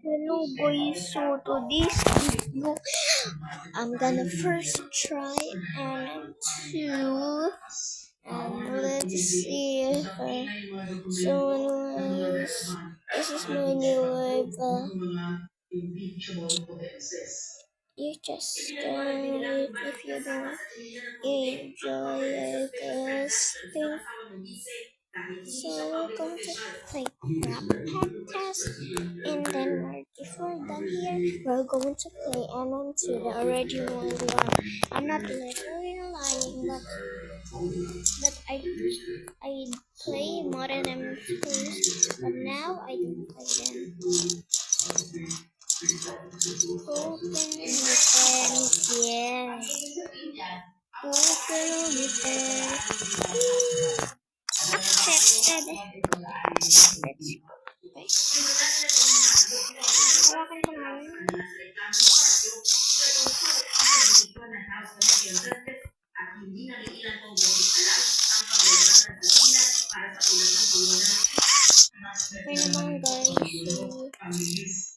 Hello guys, so to this video, I'm gonna first try and two, let's see if so anyways, this is my new live, you just can if you don't enjoy this thing. So we're going to play podcast, and then if we're done here, we're going to play MN2, the original one. I'm not literally lying, but I play modern M2s, but now I don't play them. Open with yeah. Open with accepted. Let's go. Hawakan ko lang. Okay naman guys.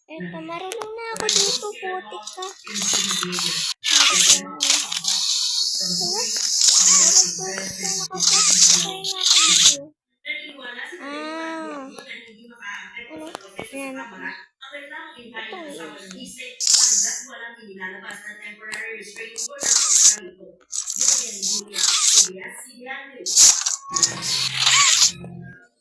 Eto, marunong na ako dito. Putik ka. Hala? Nakapag-try na ako dito. Ano? Ayan ako. Ito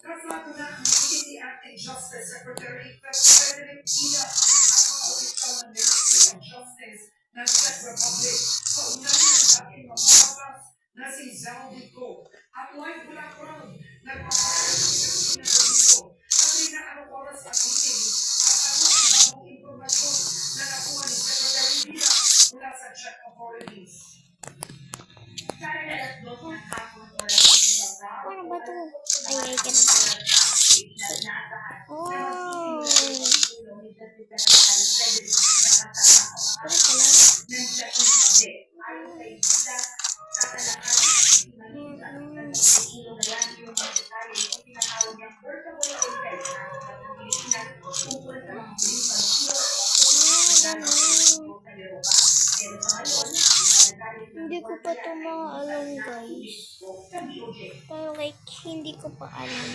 Kasama na ang City Acting Justice Secretary Frederick Ina at mga opisyal ng Ministry of Justice ng Czech Republic sa unahin ng dating mamakas na si Zaldi Ko. At live mula crowd, nagpapakita na dito at rin oras ang meeting at ano ang bagong impormasyon na nakuha ni Secretary Ina mula sa Czech authorities. ano ba ito? Ay, ka na. Oh. Ano pala? Hindi ko pa ito maalam guys. Pero like, hindi ko pa alam.